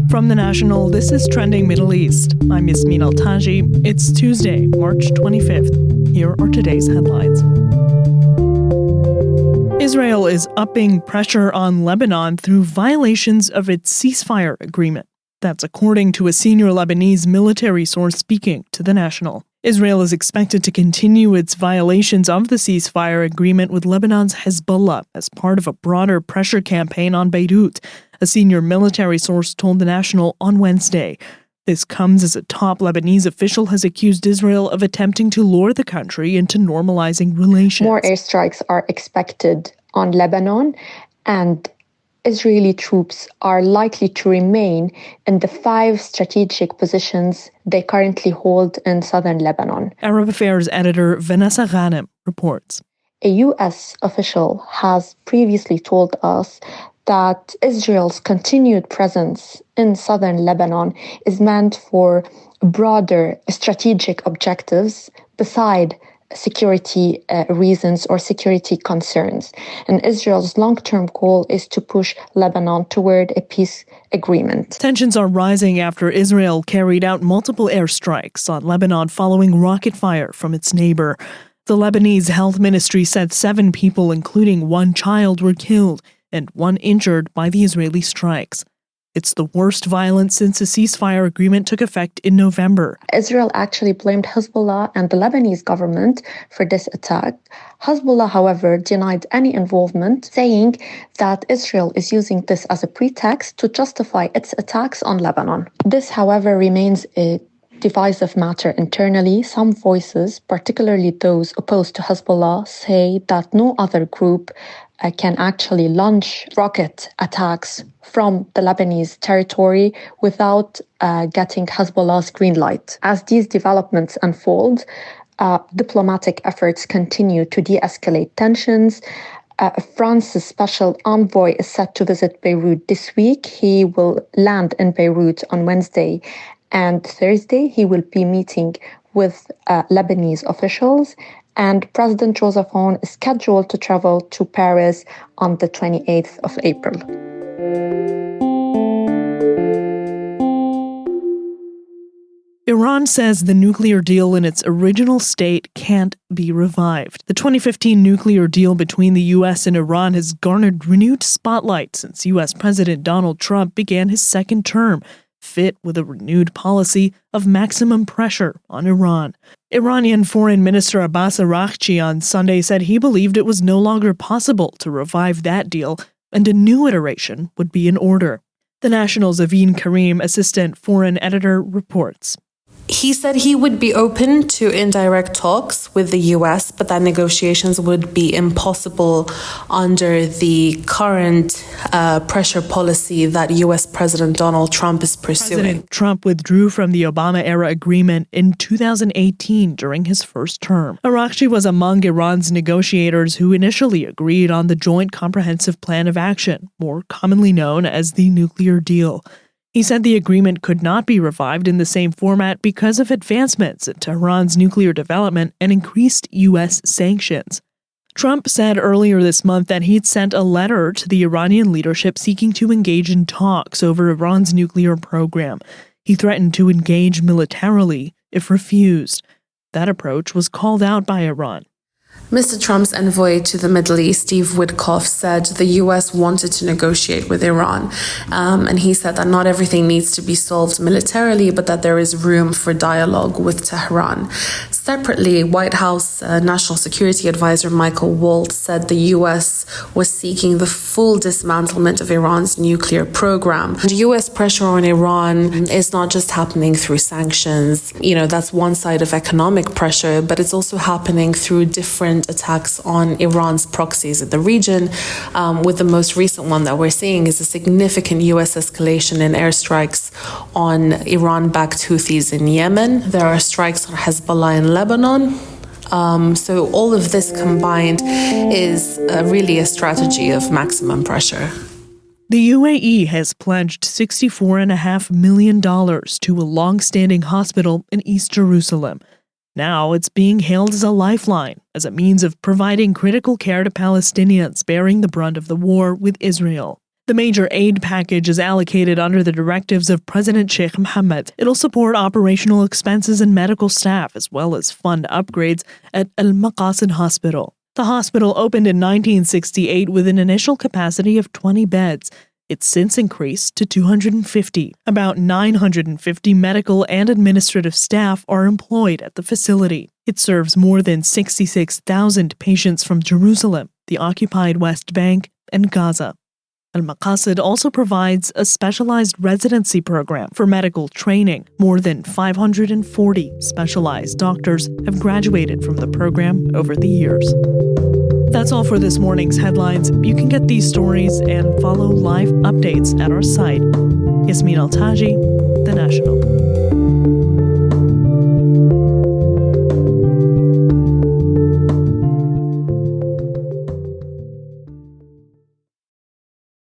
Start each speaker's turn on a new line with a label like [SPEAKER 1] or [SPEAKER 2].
[SPEAKER 1] From The National, this is Trending Middle East. I'm Yasmin Al-Taji. It's Tuesday, March 25th. Here are today's headlines. Israel is upping pressure on Lebanon through violations of its ceasefire agreement. That's according to a senior Lebanese military source speaking to The National. Israel is expected to continue its violations of the ceasefire agreement with Lebanon's Hezbollah as part of a broader pressure campaign on Beirut, a senior military source told The National on Wednesday. This comes as a top Lebanese official has accused Israel of attempting to lure the country into normalizing relations.
[SPEAKER 2] More airstrikes are expected on Lebanon, and Israeli troops are likely to remain in the 5 strategic positions they currently hold in southern Lebanon.
[SPEAKER 1] Arab Affairs editor Vanessa Ghanem reports.
[SPEAKER 2] A U.S. official has previously told us that Israel's continued presence in southern Lebanon is meant for broader strategic objectives beside security reasons or security concerns. And Israel's long-term goal is to push Lebanon toward a peace agreement.
[SPEAKER 1] Tensions are rising after Israel carried out multiple airstrikes on Lebanon following rocket fire from its neighbor. The Lebanese health ministry said 7 people, including 1 child, were killed and 1 injured by the Israeli strikes. It's the worst violence since a ceasefire agreement took effect in November.
[SPEAKER 2] Israel actually blamed Hezbollah and the Lebanese government for this attack. Hezbollah, however, denied any involvement, saying that Israel is using this as a pretext to justify its attacks on Lebanon. This, however, remains a divisive matter internally. Some voices, particularly those opposed to Hezbollah, say that no other group can actually launch rocket attacks from the Lebanese territory without getting Hezbollah's green light. As these developments unfold, diplomatic efforts continue to de-escalate tensions. France's special envoy is set to visit Beirut this week. He will land in Beirut on Wednesday, and Thursday he will be meeting with Lebanese officials. And President Joseph Aoun is scheduled to travel to Paris on the 28th of April.
[SPEAKER 1] Iran says the nuclear deal in its original state can't be revived. The 2015 nuclear deal between the U.S. and Iran has garnered renewed spotlight since U.S. President Donald Trump began his second term, fit with a renewed policy of maximum pressure on Iran. Iranian Foreign Minister Abbas Araghchi on Sunday said he believed it was no longer possible to revive that deal and a new iteration would be in order. The National's Aveen Karim, assistant foreign editor, reports.
[SPEAKER 3] He said he would be open to indirect talks with the U.S., but that negotiations would be impossible under the current pressure policy that U.S. President Donald Trump is pursuing.
[SPEAKER 1] President Trump withdrew from the Obama-era agreement in 2018 during his first term. Araghchi was among Iran's negotiators who initially agreed on the Joint Comprehensive Plan of Action, more commonly known as the nuclear deal. He said the agreement could not be revived in the same format because of advancements in Tehran's nuclear development and increased U.S. sanctions. Trump said earlier this month that he'd sent a letter to the Iranian leadership seeking to engage in talks over Iran's nuclear program. He threatened to engage militarily if refused. That approach was called out by Iran.
[SPEAKER 3] Mr. Trump's envoy to the Middle East, Steve Witkoff, said the U.S. wanted to negotiate with Iran. And he said that not everything needs to be solved militarily, but that there is room for dialogue with Tehran. Separately, White House National Security Advisor Michael Waltz said the U.S. was seeking the full dismantlement of Iran's nuclear program. And U.S. pressure on Iran is not just happening through sanctions. That's one side of economic pressure, but it's also happening through different attacks on Iran's proxies in the region, with the most recent one that we're seeing is a significant U.S. escalation in airstrikes on Iran-backed Houthis in Yemen. There are strikes on Hezbollah in Lebanon. So all of this combined is really a strategy of maximum pressure.
[SPEAKER 1] The UAE has pledged $64.5 million to a long-standing hospital in East Jerusalem. Now it's being hailed as a lifeline, as a means of providing critical care to Palestinians bearing the brunt of the war with Israel. The major aid package is allocated under the directives of President Sheikh Mohammed. It'll support operational expenses and medical staff, as well as fund upgrades at Al Maqasid Hospital. The hospital opened in 1968 with an initial capacity of 20 beds. It's since increased to 250. About 950 medical and administrative staff are employed at the facility. It serves more than 66,000 patients from Jerusalem, the occupied West Bank, and Gaza. Al-Maqasid also provides a specialized residency program for medical training. More than 540 specialized doctors have graduated from the program over the years. That's all for this morning's headlines. You can get these stories and follow live updates at our site. Yasmin Al-Taji, The National.